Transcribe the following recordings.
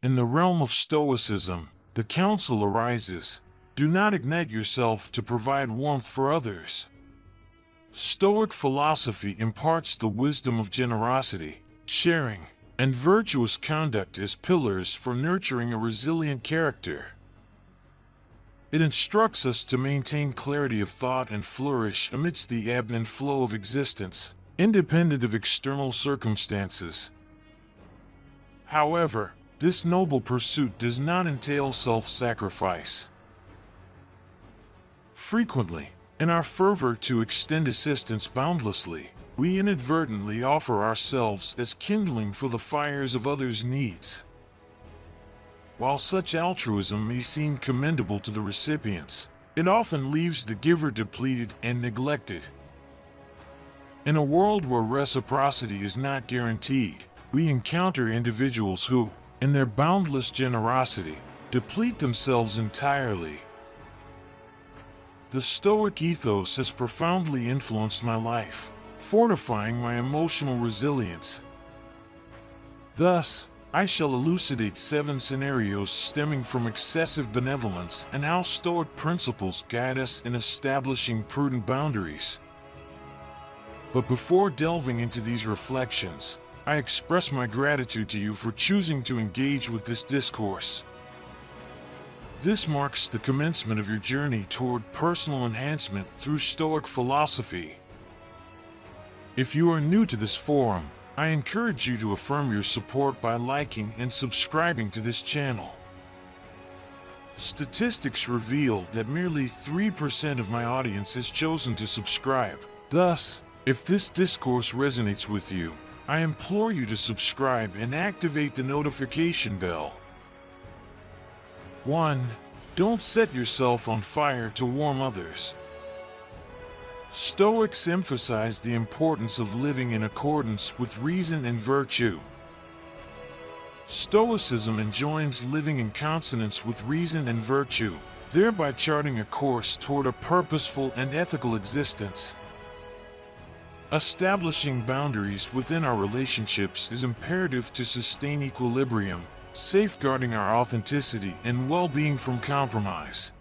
In the realm of Stoicism, the counsel arises: do not ignite yourself to provide warmth for others. Stoic philosophy imparts the wisdom of generosity, sharing, and virtuous conduct as pillars for nurturing a resilient character. It instructs us to maintain clarity of thought and flourish amidst the ebb and flow of existence, independent of external circumstances. However, this noble pursuit does not entail self-sacrifice. Frequently, in our fervor to extend assistance boundlessly, we inadvertently offer ourselves as kindling for the fires of others' needs. While such altruism may seem commendable to the recipients, it often leaves the giver depleted and neglected. In a world where reciprocity is not guaranteed, we encounter individuals who, in their boundless generosity, deplete themselves entirely. The Stoic ethos has profoundly influenced my life, fortifying my emotional resilience. Thus, I shall elucidate 7 scenarios stemming from excessive benevolence and how Stoic principles guide us in establishing prudent boundaries. But before delving into these reflections, I express my gratitude to you for choosing to engage with this discourse. This marks the commencement of your journey toward personal enhancement through Stoic philosophy. If you are new to this forum, I encourage you to affirm your support by liking and subscribing to this channel. Statistics reveal that merely 3% of my audience has chosen to subscribe. Thus, if this discourse resonates with you, I implore you to subscribe and activate the notification bell. 1. Don't set yourself on fire to warm others. Stoics emphasize the importance of living in accordance with reason and virtue. Stoicism enjoins living in consonance with reason and virtue, thereby charting a course toward a purposeful and ethical existence. Establishing boundaries within our relationships is imperative to sustain equilibrium, safeguarding our authenticity and well-being from compromise.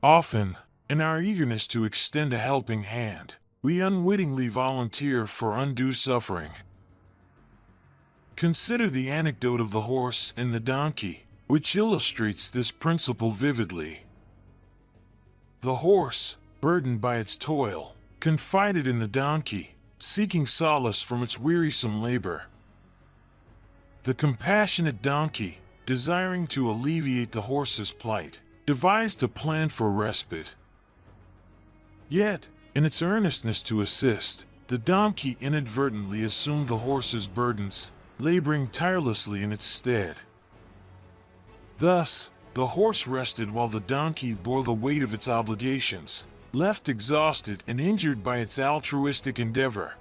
Often, in our eagerness to extend a helping hand, we unwittingly volunteer for undue suffering. Consider the anecdote of the horse and the donkey, which illustrates this principle vividly. The horse, burdened by its toil, confided in the donkey, seeking solace from its wearisome labor. The compassionate donkey, desiring to alleviate the horse's plight, devised a plan for respite. Yet, in its earnestness to assist, the donkey inadvertently assumed the horse's burdens, laboring tirelessly in its stead. Thus, the horse rested while the donkey bore the weight of its obligations, left exhausted and injured by its altruistic endeavor.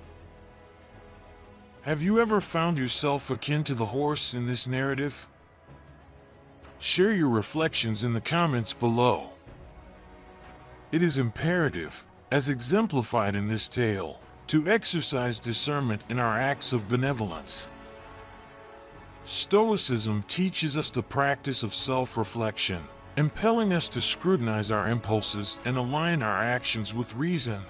Have you ever found yourself akin to the horse in this narrative? Share your reflections in the comments below. It is imperative, as exemplified in this tale, to exercise discernment in our acts of benevolence. Stoicism teaches us the practice of self-reflection, impelling us to scrutinize our impulses and align our actions with reason.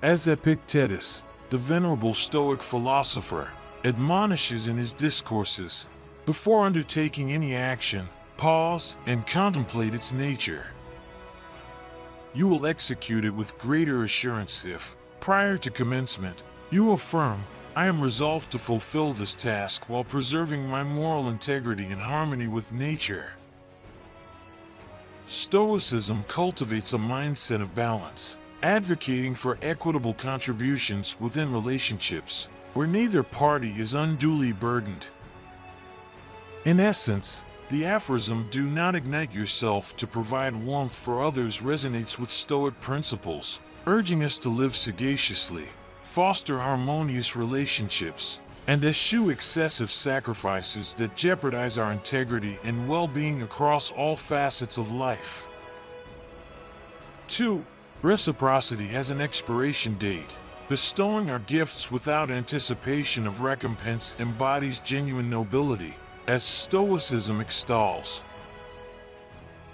As Epictetus, the venerable Stoic philosopher, admonishes in his discourses, before undertaking any action, pause and contemplate its nature. You will execute it with greater assurance if, prior to commencement, you affirm, I am resolved to fulfill this task while preserving my moral integrity in harmony with nature. Stoicism cultivates a mindset of balance, advocating for equitable contributions within relationships, where neither party is unduly burdened. In essence, the aphorism "do not ignite yourself to provide warmth for others" resonates with Stoic principles, urging us to live sagaciously, foster harmonious relationships, and eschew excessive sacrifices that jeopardize our integrity and well-being across all facets of life. 2. Reciprocity has an expiration date. Bestowing our gifts without anticipation of recompense embodies genuine nobility, as Stoicism extols.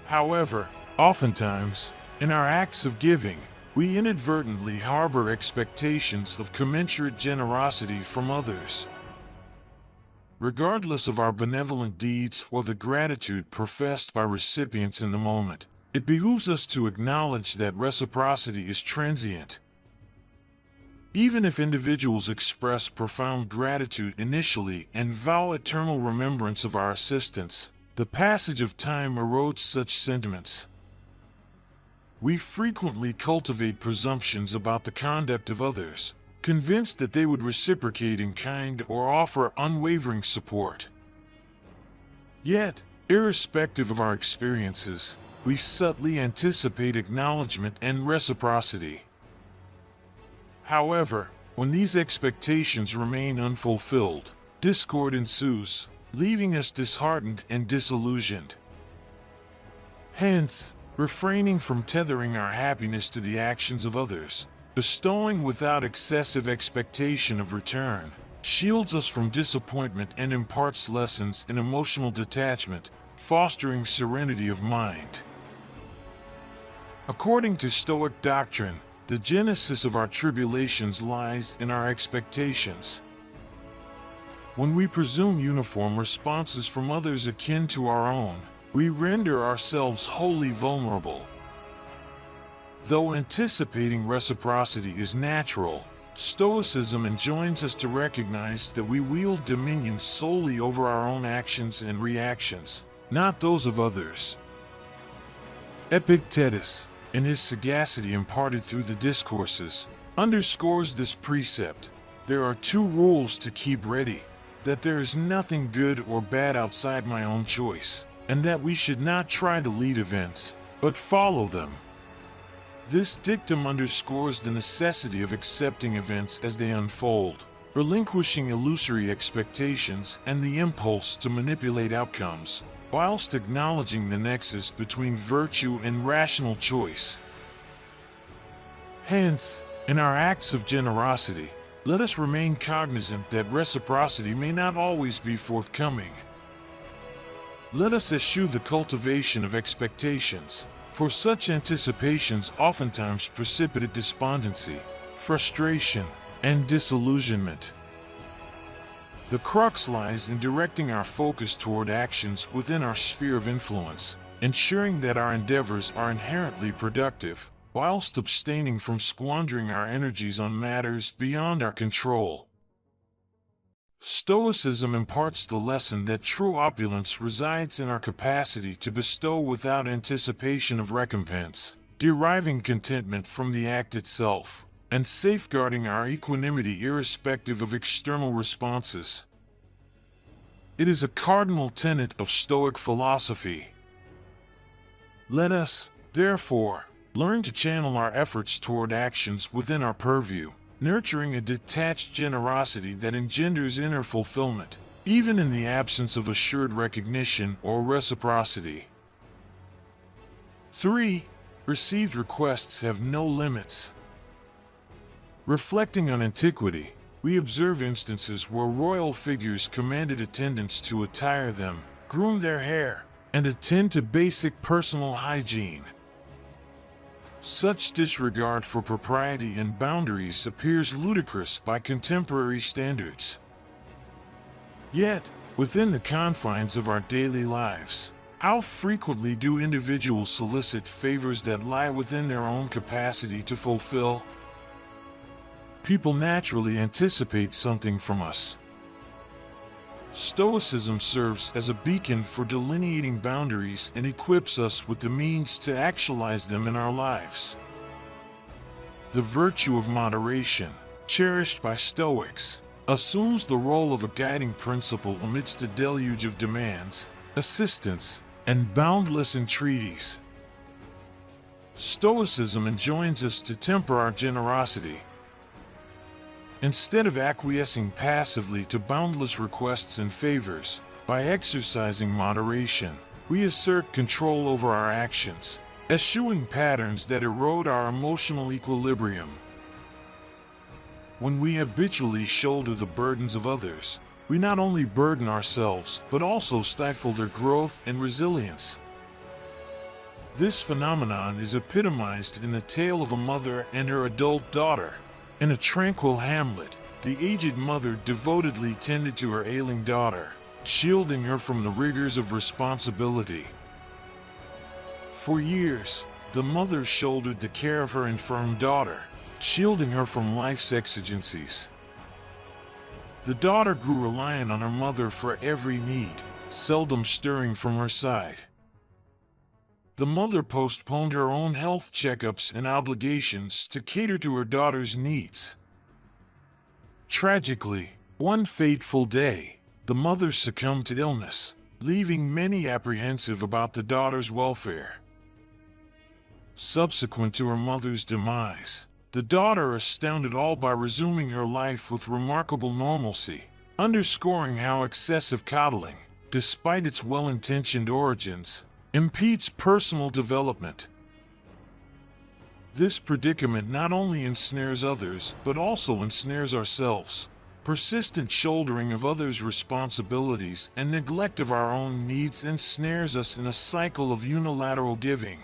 However, oftentimes, in our acts of giving, we inadvertently harbor expectations of commensurate generosity from others. Regardless of our benevolent deeds or the gratitude professed by recipients in the moment, it behooves us to acknowledge that reciprocity is transient. Even if individuals express profound gratitude initially and vow eternal remembrance of our assistance, the passage of time erodes such sentiments. We frequently cultivate presumptions about the conduct of others, convinced that they would reciprocate in kind or offer unwavering support. Yet, irrespective of our experiences, we subtly anticipate acknowledgement and reciprocity. However, when these expectations remain unfulfilled, discord ensues, leaving us disheartened and disillusioned. Hence, refraining from tethering our happiness to the actions of others, bestowing without excessive expectation of return, shields us from disappointment and imparts lessons in emotional detachment, fostering serenity of mind. According to Stoic doctrine, the genesis of our tribulations lies in our expectations. When we presume uniform responses from others akin to our own, we render ourselves wholly vulnerable. Though anticipating reciprocity is natural, Stoicism enjoins us to recognize that we wield dominion solely over our own actions and reactions, not those of others. Epictetus, in his sagacity imparted through the discourses, underscores this precept. There are two rules to keep ready: that there is nothing good or bad outside my own choice, and that we should not try to lead events, but follow them. This dictum underscores the necessity of accepting events as they unfold, relinquishing illusory expectations and the impulse to manipulate outcomes, whilst acknowledging the nexus between virtue and rational choice. Hence, in our acts of generosity, let us remain cognizant that reciprocity may not always be forthcoming. Let us eschew the cultivation of expectations, for such anticipations oftentimes precipitate despondency, frustration, and disillusionment. The crux lies in directing our focus toward actions within our sphere of influence, ensuring that our endeavors are inherently productive, whilst abstaining from squandering our energies on matters beyond our control. Stoicism imparts the lesson that true opulence resides in our capacity to bestow without anticipation of recompense, deriving contentment from the act itself, and safeguarding our equanimity irrespective of external responses. It is a cardinal tenet of Stoic philosophy. Let us, therefore, learn to channel our efforts toward actions within our purview, nurturing a detached generosity that engenders inner fulfillment, even in the absence of assured recognition or reciprocity. 3. Received requests have no limits. Reflecting on antiquity, we observe instances where royal figures commanded attendants to attire them, groom their hair, and attend to basic personal hygiene. Such disregard for propriety and boundaries appears ludicrous by contemporary standards. Yet, within the confines of our daily lives, how frequently do individuals solicit favors that lie within their own capacity to fulfill? People naturally anticipate something from us. Stoicism serves as a beacon for delineating boundaries and equips us with the means to actualize them in our lives. The virtue of moderation, cherished by Stoics, assumes the role of a guiding principle amidst a deluge of demands, assistance, and boundless entreaties. Stoicism enjoins us to temper our generosity. Instead of acquiescing passively to boundless requests and favors, by exercising moderation, we assert control over our actions, eschewing patterns that erode our emotional equilibrium. When we habitually shoulder the burdens of others, we not only burden ourselves, but also stifle their growth and resilience. This phenomenon is epitomized in the tale of a mother and her adult daughter. In a tranquil hamlet, the aged mother devotedly tended to her ailing daughter, shielding her from the rigors of responsibility. For years, the mother shouldered the care of her infirm daughter, shielding her from life's exigencies. The daughter grew reliant on her mother for every need, seldom stirring from her side. The mother postponed her own health checkups and obligations to cater to her daughter's needs. Tragically, one fateful day, the mother succumbed to illness, leaving many apprehensive about the daughter's welfare. Subsequent to her mother's demise, the daughter astounded all by resuming her life with remarkable normalcy, underscoring how excessive coddling, despite its well-intentioned origins, impedes personal development. This predicament not only ensnares others, but also ensnares ourselves. Persistent shouldering of others' responsibilities and neglect of our own needs ensnares us in a cycle of unilateral giving.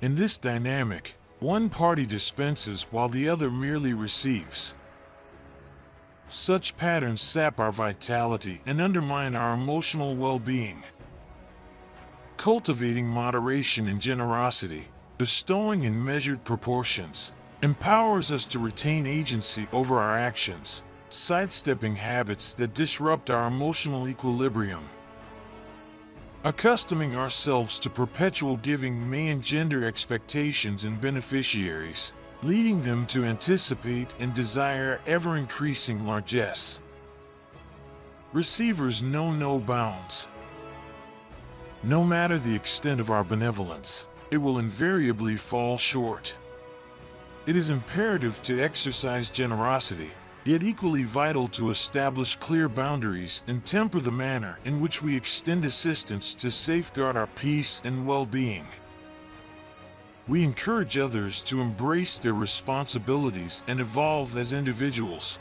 In this dynamic, one party dispenses while the other merely receives. Such patterns sap our vitality and undermine our emotional well-being. Cultivating moderation and generosity, bestowing in measured proportions, empowers us to retain agency over our actions, sidestepping habits that disrupt our emotional equilibrium. Accustoming ourselves to perpetual giving may engender expectations in beneficiaries, leading them to anticipate and desire ever-increasing largesse. Receivers know no bounds. No matter the extent of our benevolence, it will invariably fall short. It is imperative to exercise generosity, yet equally vital to establish clear boundaries and temper the manner in which we extend assistance to safeguard our peace and well-being. We encourage others to embrace their responsibilities and evolve as individuals.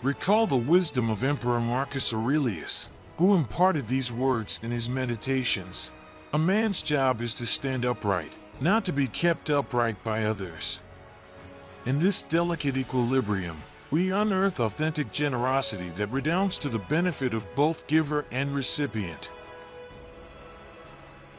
Recall the wisdom of Emperor Marcus Aurelius, who imparted these words in his meditations. A man's job is to stand upright, not to be kept upright by others. In this delicate equilibrium, we unearth authentic generosity that redounds to the benefit of both giver and recipient.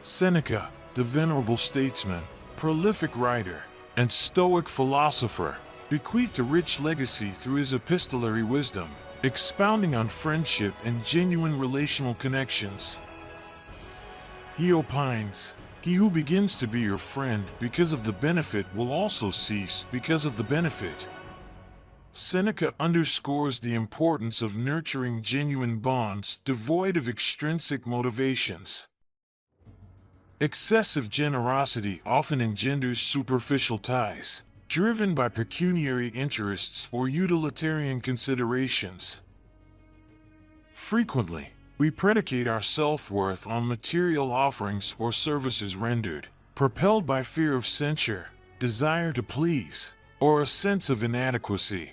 Seneca, the venerable statesman, prolific writer, and Stoic philosopher, bequeathed a rich legacy through his epistolary wisdom, expounding on friendship and genuine relational connections. He opines, "He who begins to be your friend because of the benefit will also cease because of the benefit." Seneca underscores the importance of nurturing genuine bonds devoid of extrinsic motivations. Excessive generosity often engenders superficial ties, driven by pecuniary interests or utilitarian considerations. Frequently, we predicate our self-worth on material offerings or services rendered, propelled by fear of censure, desire to please, or a sense of inadequacy.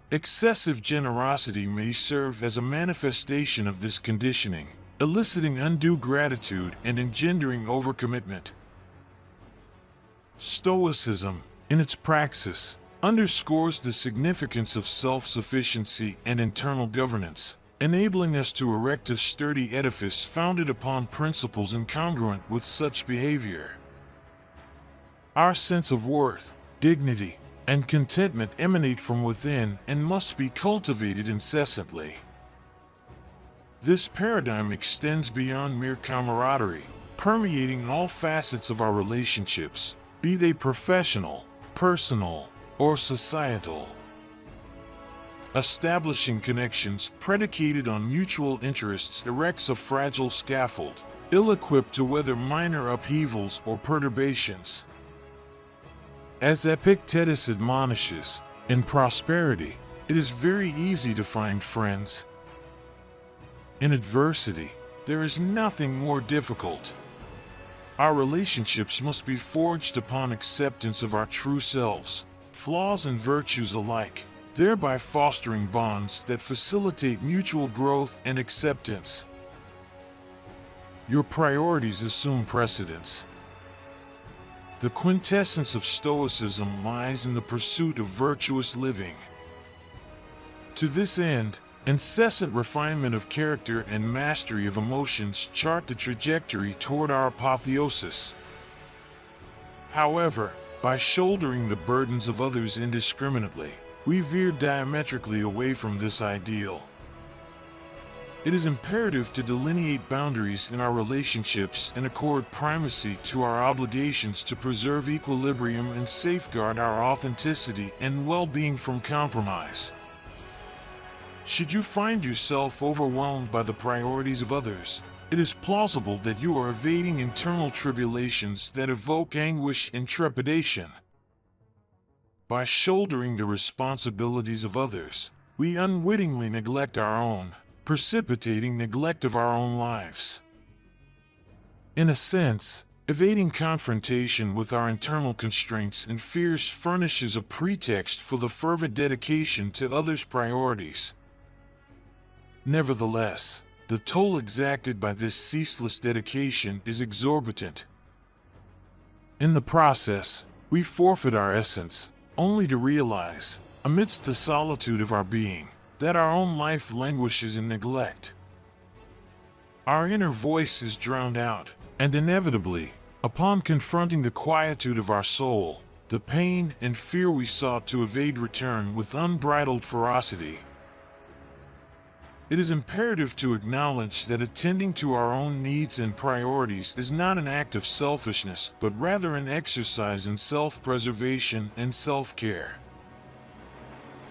Excessive generosity may serve as a manifestation of this conditioning, eliciting undue gratitude and engendering overcommitment. Stoicism, in its praxis, underscores the significance of self-sufficiency and internal governance, enabling us to erect a sturdy edifice founded upon principles incongruent with such behavior. Our sense of worth, dignity, and contentment emanate from within and must be cultivated incessantly. This paradigm extends beyond mere camaraderie, permeating all facets of our relationships, be they professional, personal, or societal. Establishing connections predicated on mutual interests erects a fragile scaffold, ill-equipped to weather minor upheavals or perturbations. As Epictetus admonishes, in prosperity, it is very easy to find friends. In adversity, there is nothing more difficult. Our relationships must be forged upon acceptance of our true selves, flaws and virtues alike, thereby fostering bonds that facilitate mutual growth and acceptance. Your priorities assume precedence. The quintessence of Stoicism lies in the pursuit of virtuous living. To this end, incessant refinement of character and mastery of emotions chart the trajectory toward our apotheosis. However, by shouldering the burdens of others indiscriminately, we veer diametrically away from this ideal. It is imperative to delineate boundaries in our relationships and accord primacy to our obligations to preserve equilibrium and safeguard our authenticity and well-being from compromise. Should you find yourself overwhelmed by the priorities of others, it is plausible that you are evading internal tribulations that evoke anguish and trepidation. By shouldering the responsibilities of others, we unwittingly neglect our own, precipitating neglect of our own lives. In a sense, evading confrontation with our internal constraints and fears furnishes a pretext for the fervent dedication to others' priorities. Nevertheless, the toll exacted by this ceaseless dedication is exorbitant. In the process, we forfeit our essence, only to realize, amidst the solitude of our being, that our own life languishes in neglect. Our inner voice is drowned out, and inevitably, upon confronting the quietude of our soul, the pain and fear we sought to evade return with unbridled ferocity. It is imperative to acknowledge that attending to our own needs and priorities is not an act of selfishness, but rather an exercise in self-preservation and self-care.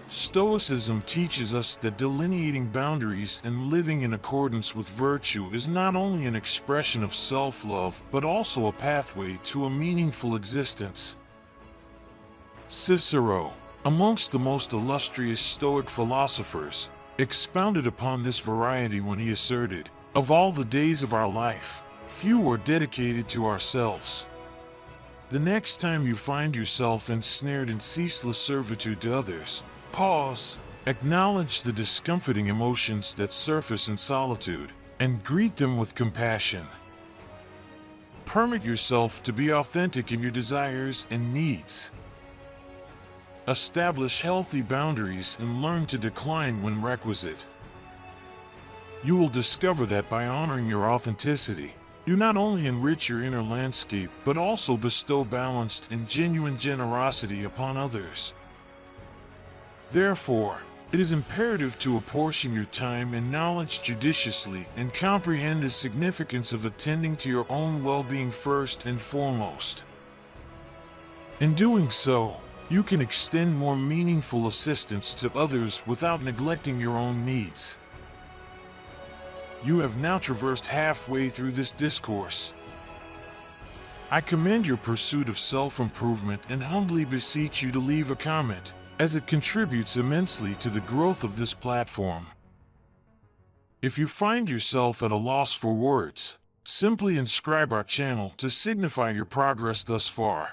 Stoicism teaches us that delineating boundaries and living in accordance with virtue is not only an expression of self-love, but also a pathway to a meaningful existence. Cicero, amongst the most illustrious Stoic philosophers, expounded upon this variety when he asserted, "Of all the days of our life, few are dedicated to ourselves." The next time you find yourself ensnared in ceaseless servitude to others, pause, acknowledge the discomforting emotions that surface in solitude, and greet them with compassion. Permit yourself to be authentic in your desires and needs. Establish healthy boundaries and learn to decline when requisite. You will discover that by honoring your authenticity, you not only enrich your inner landscape but also bestow balanced and genuine generosity upon others. Therefore, it is imperative to apportion your time and knowledge judiciously and comprehend the significance of attending to your own well-being first and foremost. In doing so, you can extend more meaningful assistance to others without neglecting your own needs. You have now traversed halfway through this discourse. I commend your pursuit of self-improvement and humbly beseech you to leave a comment, as it contributes immensely to the growth of this platform. If you find yourself at a loss for words, simply inscribe our channel to signify your progress thus far.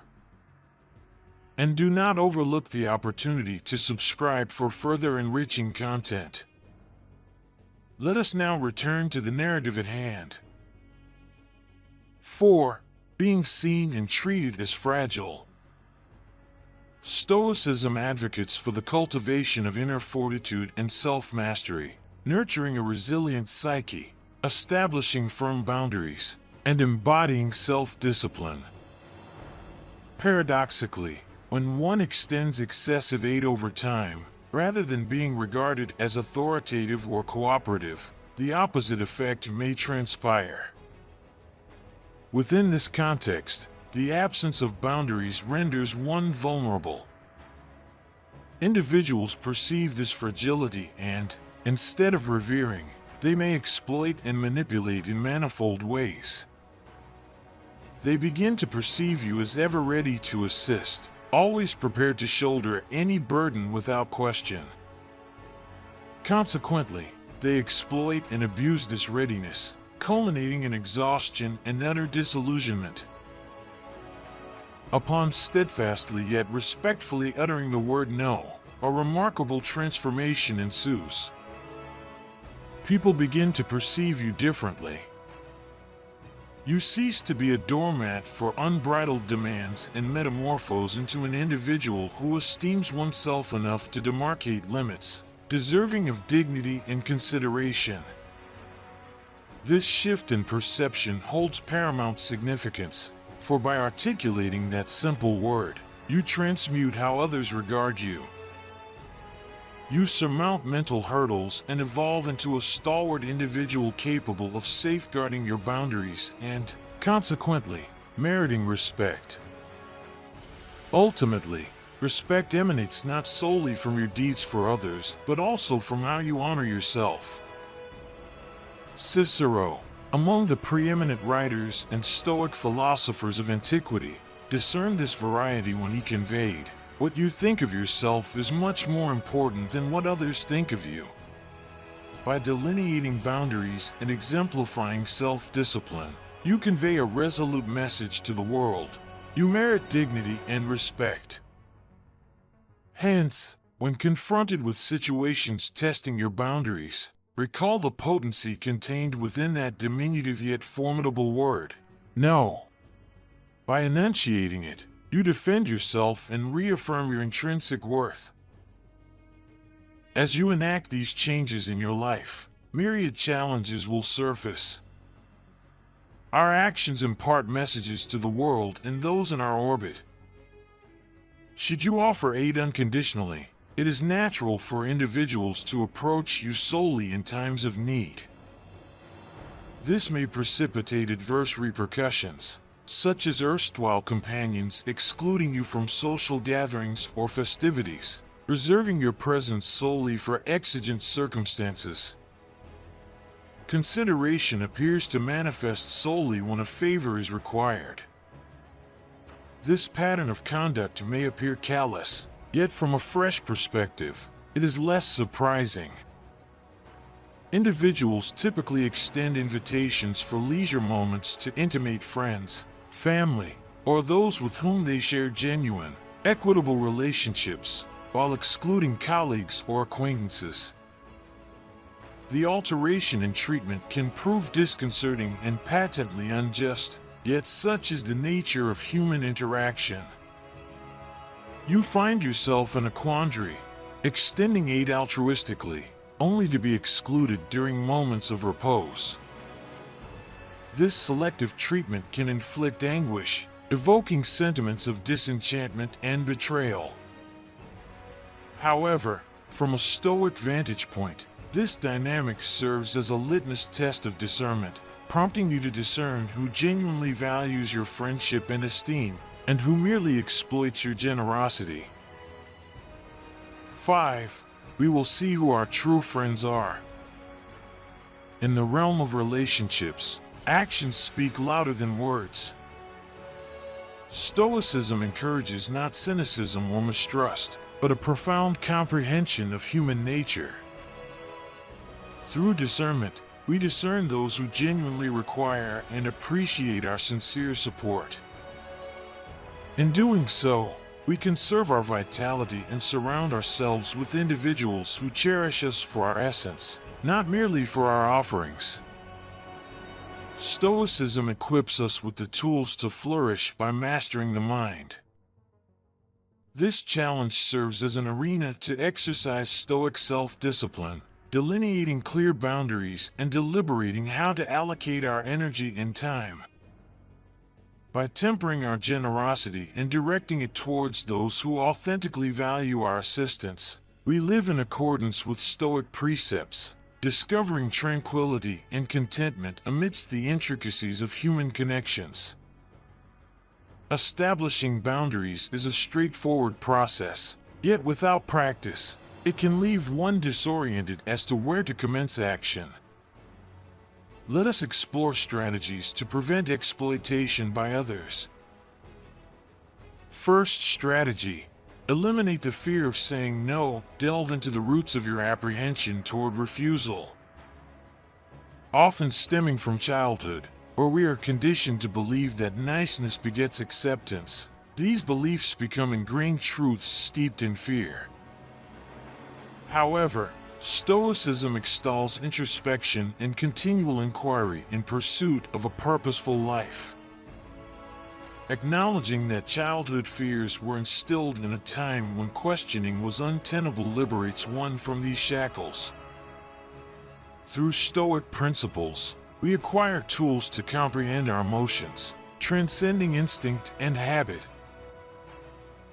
And do not overlook the opportunity to subscribe for further enriching content. Let us now return to the narrative at hand. 4. Being seen and treated as fragile. Stoicism advocates for the cultivation of inner fortitude and self-mastery, nurturing a resilient psyche, establishing firm boundaries, and embodying self-discipline. Paradoxically, when one extends excessive aid over time, rather than being regarded as authoritative or cooperative, the opposite effect may transpire. Within this context, the absence of boundaries renders one vulnerable. Individuals perceive this fragility and, instead of revering, they may exploit and manipulate in manifold ways. They begin to perceive you as ever ready to assist, always prepared to shoulder any burden without question. Consequently, they exploit and abuse this readiness, culminating in exhaustion and utter disillusionment. Upon steadfastly yet respectfully uttering the word no, a remarkable transformation ensues. People begin to perceive you differently. You cease to be a doormat for unbridled demands and metamorphose into an individual who esteems oneself enough to demarcate limits, deserving of dignity and consideration. This shift in perception holds paramount significance, for by articulating that simple word, you transmute how others regard you. You surmount mental hurdles and evolve into a stalwart individual capable of safeguarding your boundaries and, consequently, meriting respect. Ultimately, respect emanates not solely from your deeds for others, but also from how you honor yourself. Cicero, among the preeminent writers and Stoic philosophers of antiquity, discerned this variety when he conveyed, "What you think of yourself is much more important than what others think of you." By delineating boundaries and exemplifying self-discipline, you convey a resolute message to the world. You merit dignity and respect. Hence, when confronted with situations testing your boundaries, recall the potency contained within that diminutive yet formidable word, no. By enunciating it, you defend yourself and reaffirm your intrinsic worth. As you enact these changes in your life, myriad challenges will surface. Our actions impart messages to the world and those in our orbit. Should you offer aid unconditionally, it is natural for individuals to approach you solely in times of need. This may precipitate adverse repercussions, such as erstwhile companions excluding you from social gatherings or festivities, reserving your presence solely for exigent circumstances. Consideration appears to manifest solely when a favor is required. This pattern of conduct may appear callous, yet from a fresh perspective, it is less surprising. Individuals typically extend invitations for leisure moments to intimate friends, family, or those with whom they share genuine, equitable relationships, while excluding colleagues or acquaintances. The alteration in treatment can prove disconcerting and patently unjust, yet such is the nature of human interaction. You find yourself in a quandary, extending aid altruistically, only to be excluded during moments of repose. This selective treatment can inflict anguish, evoking sentiments of disenchantment and betrayal. However, from a Stoic vantage point, this dynamic serves as a litmus test of discernment, prompting you to discern who genuinely values your friendship and esteem, and who merely exploits your generosity. 5. We will see who our true friends are. In the realm of relationships, actions speak louder than words. Stoicism encourages not cynicism or mistrust, but a profound comprehension of human nature. Through discernment, we discern those who genuinely require and appreciate our sincere support. In doing so, we conserve our vitality and surround ourselves with individuals who cherish us for our essence, not merely for our offerings. Stoicism equips us with the tools to flourish by mastering the mind. This challenge serves as an arena to exercise Stoic self-discipline, delineating clear boundaries and deliberating how to allocate our energy and time. By tempering our generosity and directing it towards those who authentically value our assistance, we live in accordance with Stoic precepts, discovering tranquility and contentment amidst the intricacies of human connections. Establishing boundaries is a straightforward process, yet without practice, it can leave one disoriented as to where to commence action. Let us explore strategies to prevent exploitation by others. First strategy: eliminate the fear of saying no. Delve into the roots of your apprehension toward refusal. Often stemming from childhood, where we are conditioned to believe that niceness begets acceptance, These beliefs become ingrained truths steeped in fear. However, Stoicism extols introspection and continual inquiry in pursuit of a purposeful life. Acknowledging that childhood fears were instilled in a time when questioning was untenable liberates one from these shackles. Through Stoic principles, we acquire tools to comprehend our emotions, transcending instinct and habit.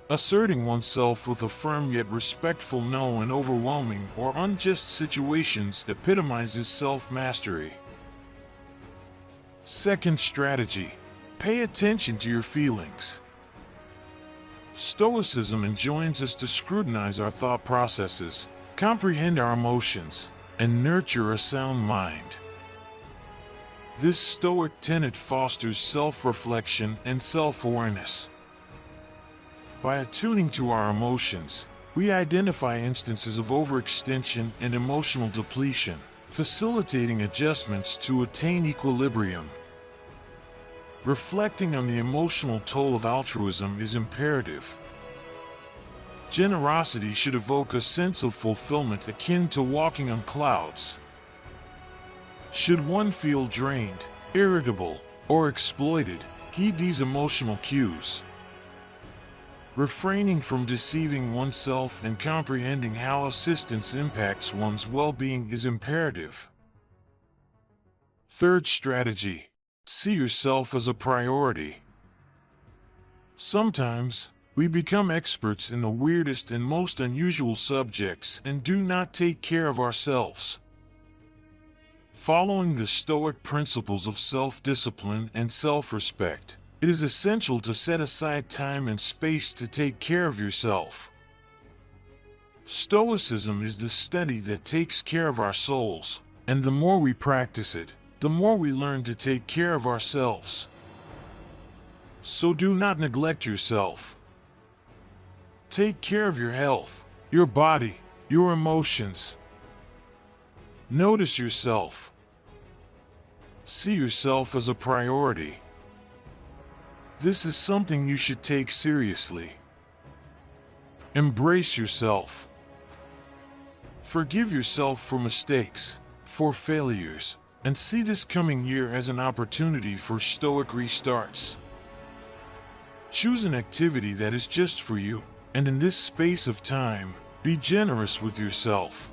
Asserting oneself with a firm yet respectful no in overwhelming or unjust situations epitomizes self-mastery. Second strategy: pay attention to your feelings. Stoicism enjoins us to scrutinize our thought processes, comprehend our emotions, and nurture a sound mind. This Stoic tenet fosters self-reflection and self-awareness. By attuning to our emotions, we identify instances of overextension and emotional depletion, facilitating adjustments to attain equilibrium. Reflecting on the emotional toll of altruism is imperative. Generosity should evoke a sense of fulfillment akin to walking on clouds. Should one feel drained, irritable, or exploited, heed these emotional cues. Refraining from deceiving oneself and comprehending how assistance impacts one's well-being is imperative. Third strategy: see yourself as a priority. Sometimes, we become experts in the weirdest and most unusual subjects and do not take care of ourselves. Following the Stoic principles of self-discipline and self-respect, it is essential to set aside time and space to take care of yourself. Stoicism is the study that takes care of our souls, and the more we practice it, the more we learn to take care of ourselves. So do not neglect yourself. Take care of your health, your body, your emotions. Notice yourself. See yourself as a priority. This is something you should take seriously. Embrace yourself. Forgive yourself for mistakes, for failures, and see this coming year as an opportunity for Stoic restarts. Choose an activity that is just for you, and in this space of time, be generous with yourself.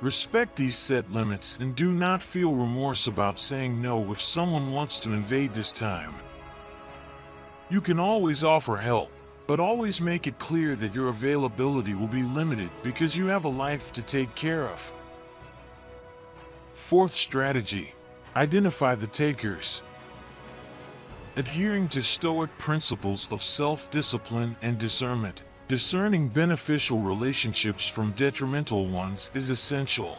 Respect these set limits and do not feel remorse about saying no if someone wants to invade this time. You can always offer help, but always make it clear that your availability will be limited because you have a life to take care of. Fourth strategy: identify the takers. Adhering to Stoic principles of self-discipline and discernment, discerning beneficial relationships from detrimental ones is essential.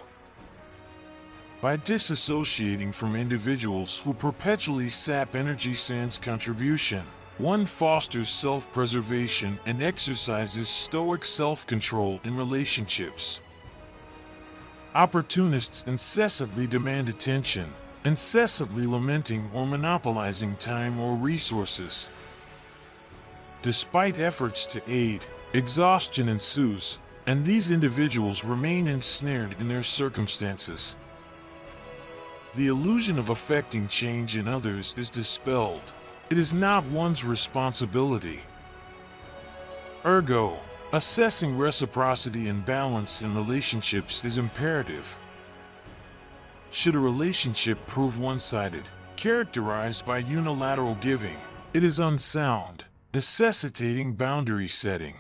By disassociating from individuals who perpetually sap energy sans contribution, one fosters self-preservation and exercises Stoic self-control in relationships. Opportunists incessantly demand attention, incessantly lamenting or monopolizing time or resources. Despite efforts to aid, exhaustion ensues, and these individuals remain ensnared in their circumstances. The illusion of affecting change in others is dispelled. It is not one's responsibility. Ergo, assessing reciprocity and balance in relationships is imperative. Should a relationship prove one-sided, characterized by unilateral giving, it is unsound, necessitating boundary setting.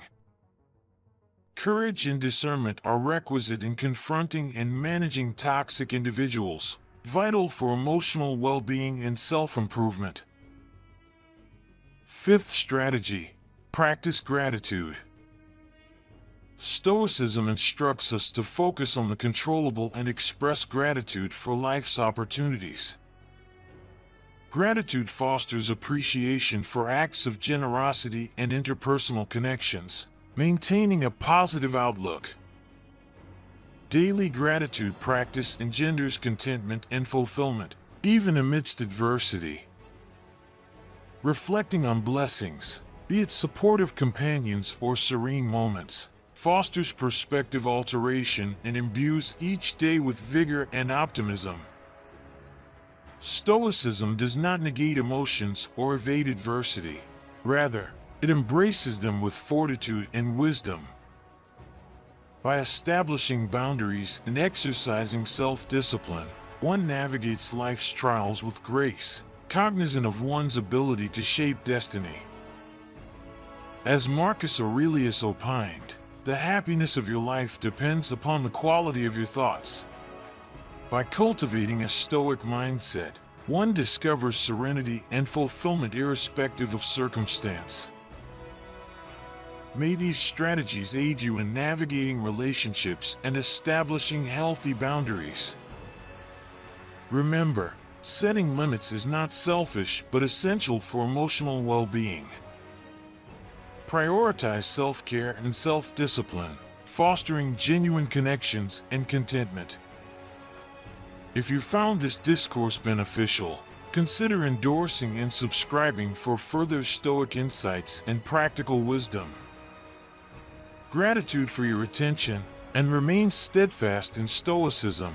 Courage and discernment are requisite in confronting and managing toxic individuals, vital for emotional well-being and self-improvement. Fifth strategy: practice gratitude. Stoicism instructs us to focus on the controllable and express gratitude for life's opportunities. Gratitude fosters appreciation for acts of generosity and interpersonal connections, maintaining a positive outlook. Daily gratitude practice engenders contentment and fulfillment, even amidst adversity. Reflecting on blessings, be it supportive companions or serene moments, fosters perspective alteration and imbues each day with vigor and optimism. Stoicism does not negate emotions or evade adversity. Rather, it embraces them with fortitude and wisdom. By establishing boundaries and exercising self-discipline, one navigates life's trials with grace, cognizant of one's ability to shape destiny. As Marcus Aurelius opined, the happiness of your life depends upon the quality of your thoughts. By cultivating a Stoic mindset, one discovers serenity and fulfillment irrespective of circumstance. May these strategies aid you in navigating relationships and establishing healthy boundaries. Remember, setting limits is not selfish but essential for emotional well-being. Prioritize self-care and self-discipline, fostering genuine connections and contentment. If you found this discourse beneficial, consider endorsing and subscribing for further Stoic insights and practical wisdom. Gratitude for your attention, and remain steadfast in Stoicism.